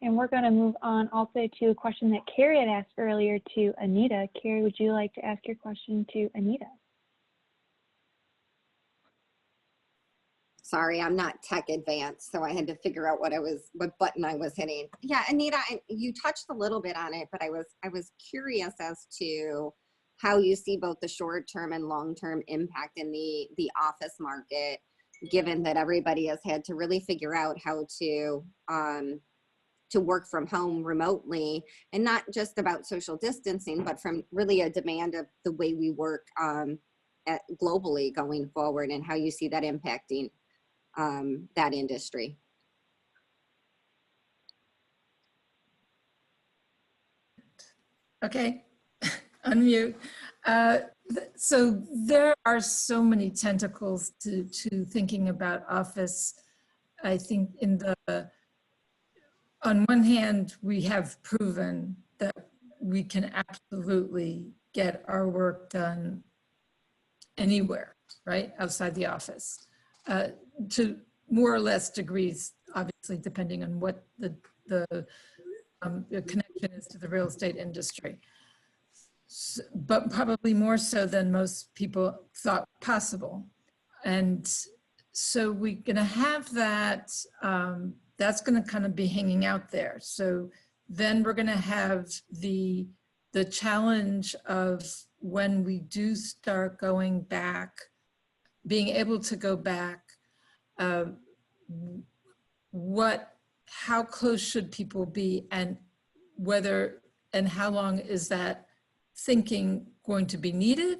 And we're going to move on also to a question that Carrie had asked earlier to Anita. Carrie, would you like to ask your question to Anita? Sorry, I'm not tech advanced, so I had to figure out what button I was hitting. Yeah, Anita, you touched a little bit on it, but I was curious as to how you see both the short-term and long-term impact in the office market, given that everybody has had to really figure out how to work from home remotely, and not just about social distancing, but from really a demand of the way we work globally going forward, and how you see that impacting that industry. Okay, unmute. So there are so many tentacles to thinking about office. I think on one hand, we have proven that we can absolutely get our work done anywhere, right, outside the office, to more or less degrees, obviously, depending on what the connection is to the real estate industry. So, but probably more so than most people thought possible. And so we're going to have that, that's going to kind of be hanging out there. So then we're going to have the challenge of when we do start going back, being able to go back, how close should people be, and whether and how long is that thinking going to be needed,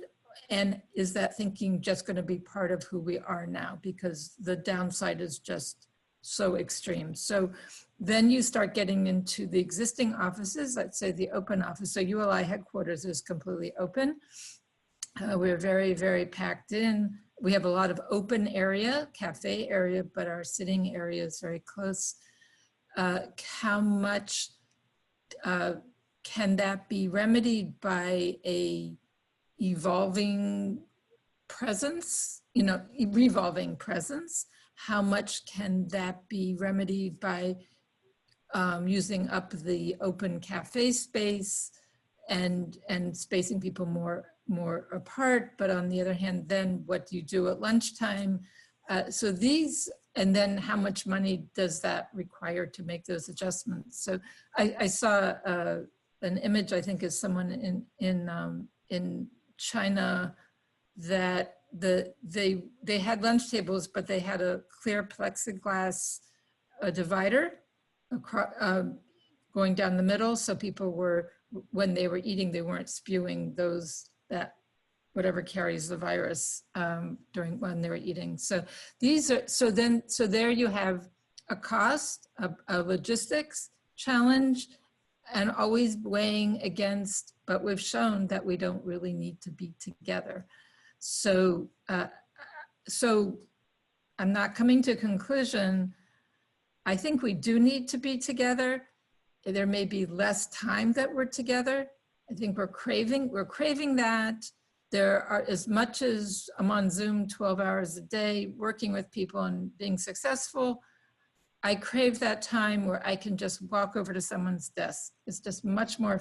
and is that thinking just going to be part of who we are now, because the downside is just so extreme. So then you start getting into the existing offices, let's say the open office. So ULI headquarters is completely open. We're very, very packed in. We have a lot of open area, cafe area, but our sitting area is very close. How much can that be remedied by a evolving presence, revolving presence? How much can that be remedied by using up the open cafe space and spacing people more apart? But on the other hand, then what do you do at lunchtime? So these, and then how much money does that require to make those adjustments? So I saw an image, I think, is someone in China, that they had lunch tables, but they had a clear plexiglass divider across, going down the middle, so people were, when they were eating, they weren't spewing that whatever carries the virus when they were eating. So so there you have a cost, a logistics challenge, and always weighing against, but we've shown that we don't really need to be together. So, so I'm not coming to a conclusion. I think we do need to be together. There may be less time that we're together. I think we're craving that. There are, as much as I'm on Zoom 12 hours a day, working with people and being successful, I crave that time where I can just walk over to someone's desk. It's just much more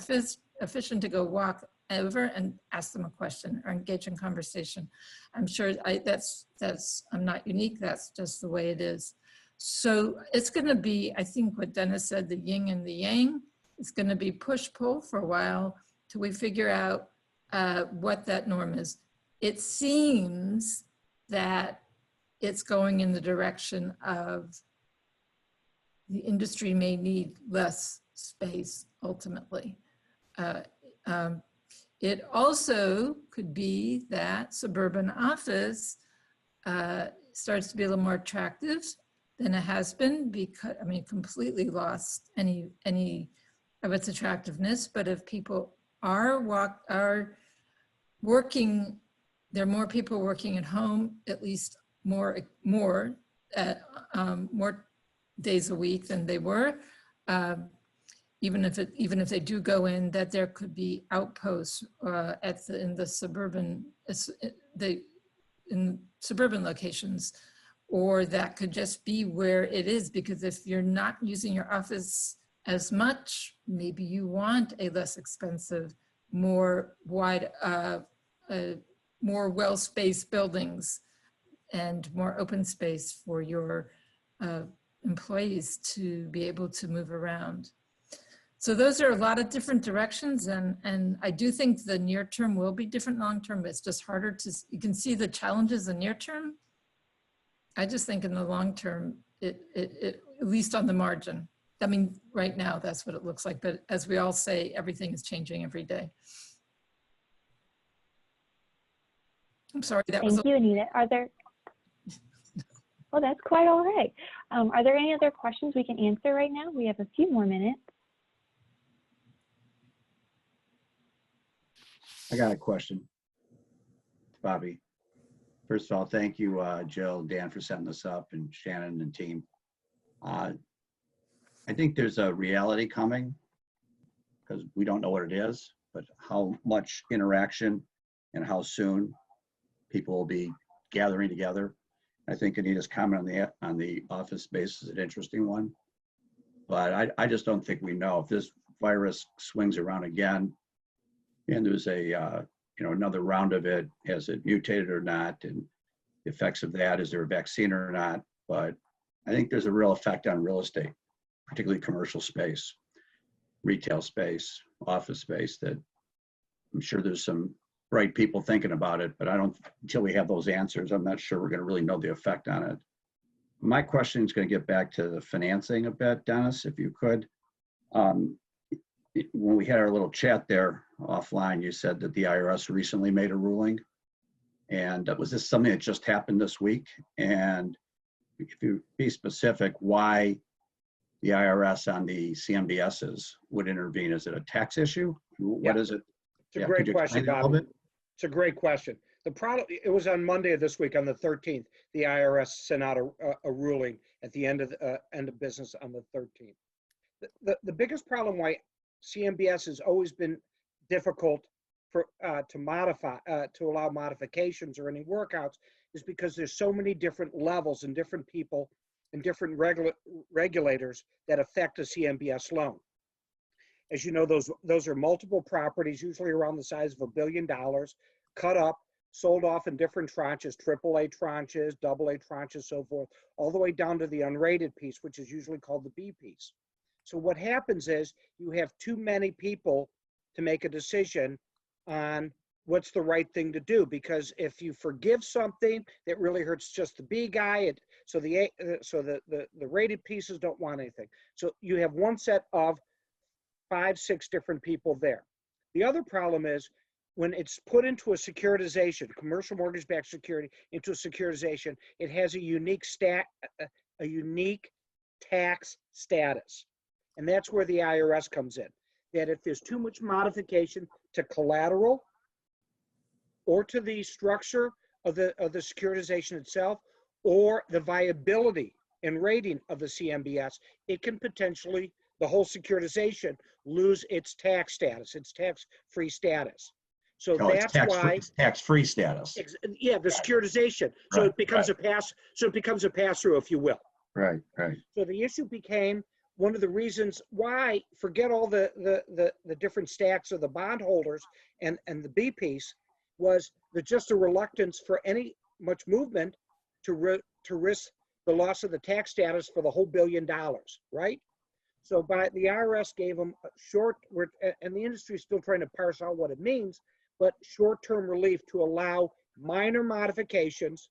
efficient to go walk over and ask them a question or engage in conversation. I'm sure I'm not unique. That's just the way it is. So it's going to be, I think what Dennis said, the yin and the yang. It's going to be push-pull for a while till we figure out what that norm is. It seems that it's going in the direction of the industry may need less space ultimately. It also could be that suburban office starts to be a little more attractive than it has been, because, I mean, completely lost any of its attractiveness. But if people are working, there are more people working at home, at least more days a week than they were. Even if they do go in, that there could be outposts in suburban locations, or that could just be where it is. Because if you're not using your office as much, maybe you want a less expensive, more well-spaced buildings and more open space for your employees to be able to move around. So those are a lot of different directions, and I do think the near term will be different long term, but it's just harder to, you can see the challenges in near term. I just think in the long term, at least on the margin. I mean, right now, that's what it looks like, but as we all say, everything is changing every day. I'm sorry, that was— Thank you, Anita. Are there, well, that's quite all right. Are there any other questions we can answer right now? We have a few more minutes. I got a question, Bobby. First of all, thank you, Jill, Dan, for setting this up, and Shannon and team. I think there's a reality coming, because we don't know what it is, but how much interaction and how soon people will be gathering together. I think Anita's comment on the office space is an interesting one, but I just don't think we know if this virus swings around again and there's a another round of it, has it mutated or not, and the effects of that, is there a vaccine or not? But I think there's a real effect on real estate, particularly commercial space, retail space, office space, that I'm sure there's some bright people thinking about it, but until we have those answers, I'm not sure we're going to really know the effect on it. My question is going to get back to the financing a bit, Dennis, if you could. When we had our little chat there offline, you said that the IRS recently made a ruling. And was this something that just happened this week? And if you be specific, why the IRS on the CMBSs would intervene? Is it a tax issue? What is it? It's a great question, Bob. It's a great question. The problem, it was on Monday of this week, on the 13th, the IRS sent out a ruling at the end of business on the 13th. The biggest problem why CMBS has always been difficult to allow modifications or any workouts is because there's so many different levels and different people and different regulators that affect a CMBS loan. As you know, those are multiple properties, usually around the size of $1 billion, cut up, sold off in different tranches, AAA tranches, AA tranches, so forth, all the way down to the unrated piece, which is usually called the B piece. So what happens is you have too many people to make a decision on what's the right thing to do, because if you forgive something that really hurts just the B guy, so the rated pieces don't want anything. So you have one set of 5, 6 different people there. The other problem is when it's put into a securitization, commercial mortgage-backed security into a securitization, it has a unique tax status. And that's where the IRS comes in. That if there's too much modification to collateral or to the structure of the securitization itself, or the viability and rating of the CMBS, it can potentially, the whole securitization, lose its tax status, its tax-free status. So that's why it's tax-free status. Yeah, the securitization. So right, it becomes a pass. So it becomes a pass-through, if you will. Right. So the issue became one of the reasons why, forget all the different stacks of the bondholders and the B piece, was there's just a reluctance for any much movement to risk the loss of the tax status for the whole $1 billion, right? So by the IRS gave them a short, and the industry is still trying to parse out what it means, but short-term relief to allow minor modifications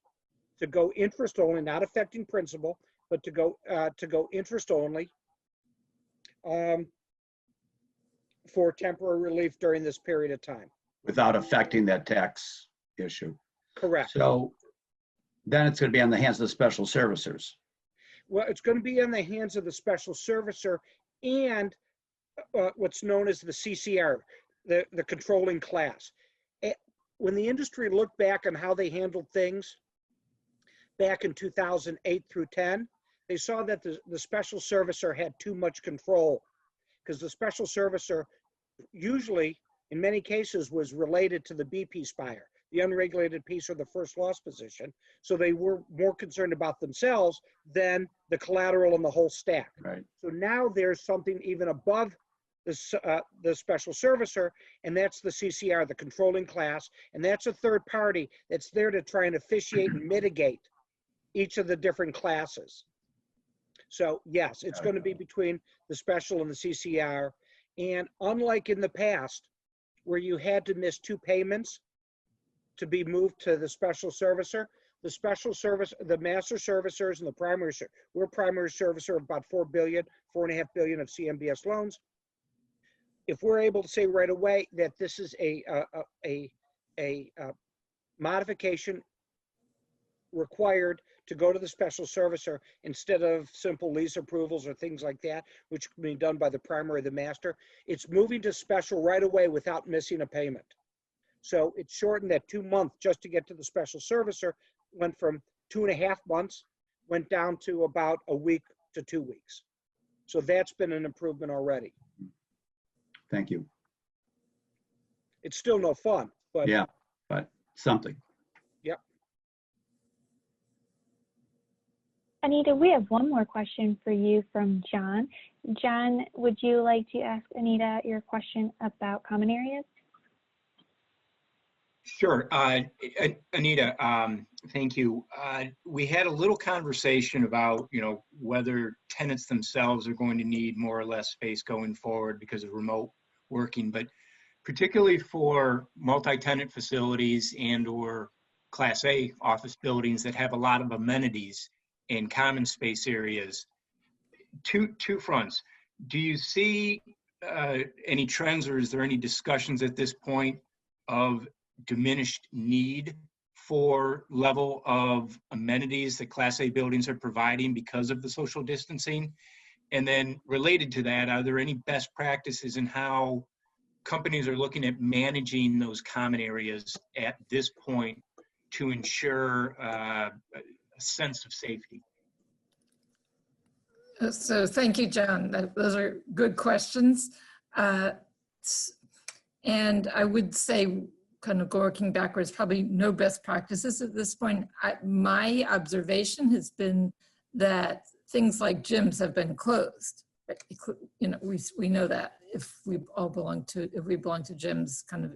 to go interest only, not affecting principal, but to go interest only for temporary relief during this period of time. Without affecting that tax issue. Correct. So then it's going to be on the hands of the special servicers. Well, it's going to be in the hands of the special servicer and what's known as the CCR, the controlling class. When the industry looked back on how they handled things back in 2008 through 10, they saw that the special servicer had too much control, because the special servicer usually, in many cases, was related to the B piece buyer, the unregulated piece or the first loss position. So they were more concerned about themselves than the collateral and the whole stack. Right. So now there's something even above the special servicer, and that's the CCR, the controlling class, and that's a third party that's there to try and officiate and mitigate each of the different classes. So yes, it's going to be between the special and the CCR. And unlike in the past, where you had to miss 2 payments to be moved to the special servicer, the special service, the master servicers and the primary, we're primary servicer of about $4.5 billion of CMBS loans. If we're able to say right away that this is a modification required to go to the special servicer instead of simple lease approvals or things like that, which can be done by the primary or the master, it's moving to special right away without missing a payment. So it shortened that 2 months just to get to the special servicer, went from 2.5 months, went down to about a week to 2 weeks. So that's been an improvement already. Thank you. It's still no fun, but Yeah, but something. Yep. Anita, we have one more question for you from John. John, would you like to ask Anita your question about common areas? Sure. Anita, thank you. We had a little conversation about, whether tenants themselves are going to need more or less space going forward because of remote working, but particularly for multi-tenant facilities and or Class A office buildings that have a lot of amenities and common space areas. Two fronts. Do you see any trends, or is there any discussions at this point of diminished need for level of amenities that Class A buildings are providing because of the social distancing? And then related to that, are there any best practices in how companies are looking at managing those common areas at this point to ensure a sense of safety? So thank you, John. Those are good questions. And I would say, kind of working backwards, probably no best practices at this point. My observation has been that things like gyms have been closed. We know that if we belong to gyms, kind of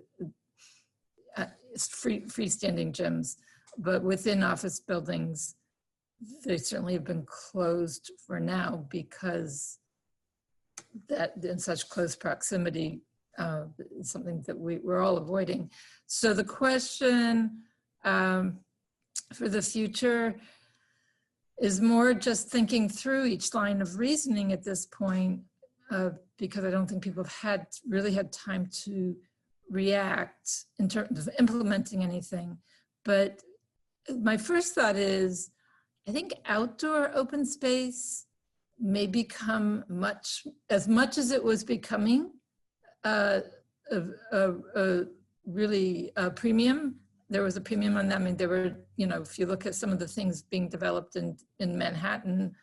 freestanding gyms, but within office buildings, they certainly have been closed for now because that in such close proximity is something that we're all avoiding. So the question for the future is more just thinking through each line of reasoning at this point, because I don't think people have really had time to react in terms of implementing anything. But my first thought is, I think outdoor open space may become as much as it was becoming really a premium. There was a premium on that. I mean, there were, if you look at some of the things being developed in Manhattan,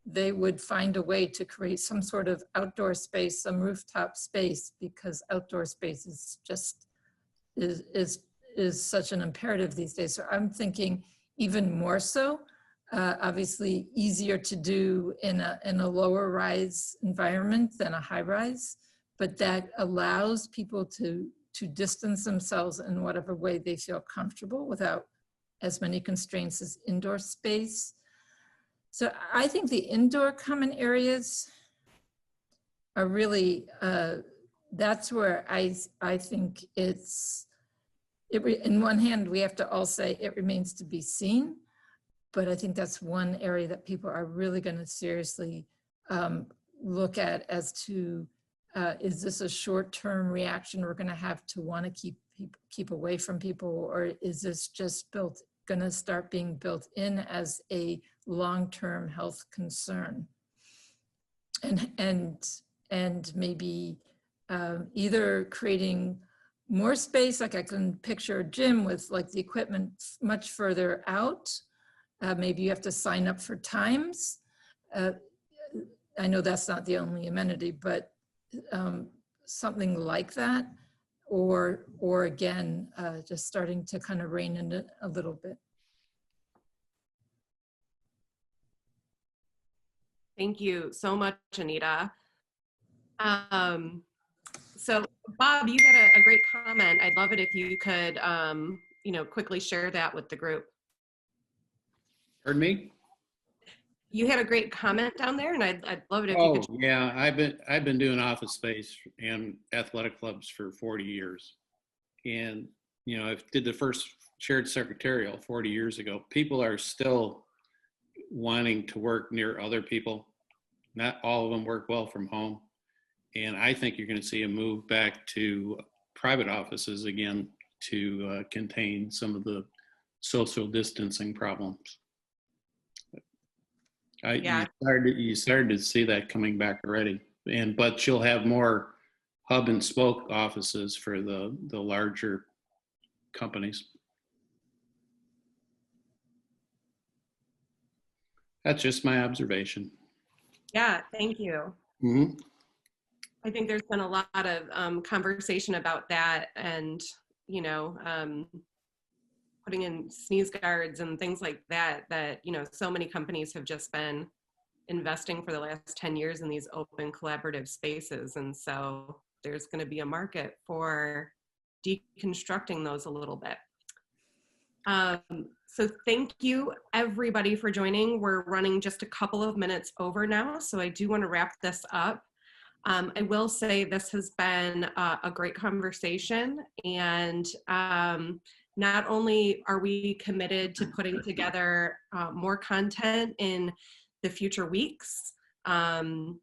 they would find a way to create some sort of outdoor space, some rooftop space, because outdoor space is just is such an imperative these days. So I'm thinking even more so obviously easier to do in a lower rise environment than a high rise, but that allows people to distance themselves in whatever way they feel comfortable without as many constraints as indoor space. So I think the indoor common areas are really, that's where I think in one hand, we have to all say it remains to be seen, but I think that's one area that people are really going to seriously look at as to, is this a short-term reaction we're going to have to want to keep away from people, or is this just going to start being built in as a long-term health concern? And maybe either creating more space, like I can picture a gym with like the equipment much further out. Maybe you have to sign up for times. I know that's not the only amenity, but something like that, or again, just starting to kind of rein in it a little bit. Thank you so much, Anita. So Bob, you had a great comment. I'd love it if you could, quickly share that with the group. Pardon me? You had a great comment down there, and I'd love it if you could. Oh, yeah, I've been doing office space and athletic clubs for 40 years. And, I did the first shared secretarial 40 years ago. People are still wanting to work near other people. Not all of them work well from home. And I think you're going to see a move back to private offices again to contain some of the social distancing problems. Yeah. You started to see that coming back already, but you'll have more hub and spoke offices for the larger companies. That's just my observation. Yeah, thank you. Mm-hmm. I think there's been a lot of conversation about that, and putting in sneeze guards and things like that so many companies have just been investing for the last 10 years in these open collaborative spaces. And so there's going to be a market for deconstructing those a little bit. So thank you everybody for joining. We're running just a couple of minutes over now, so I do want to wrap this up. I will say this has been a great conversation, and not only are we committed to putting together more content in the future weeks, and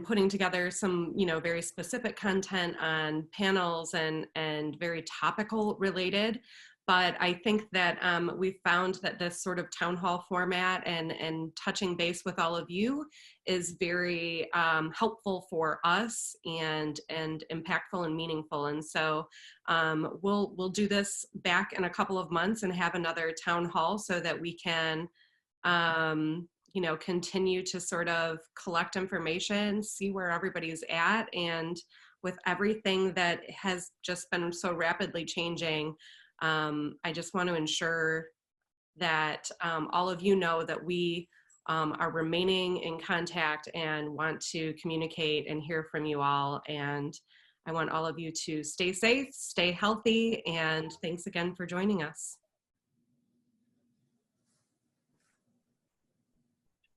putting together some very specific content on panels and very topical related. But I think that we've found that this sort of town hall format and touching base with all of you is very helpful for us and impactful and meaningful. And so we'll do this back in a couple of months and have another town hall so that we can continue to sort of collect information, see where everybody's at, and with everything that has just been so rapidly changing, I just want to ensure that all of you know that we are remaining in contact and want to communicate and hear from you all. And I want all of you to stay safe, stay healthy, and thanks again for joining us.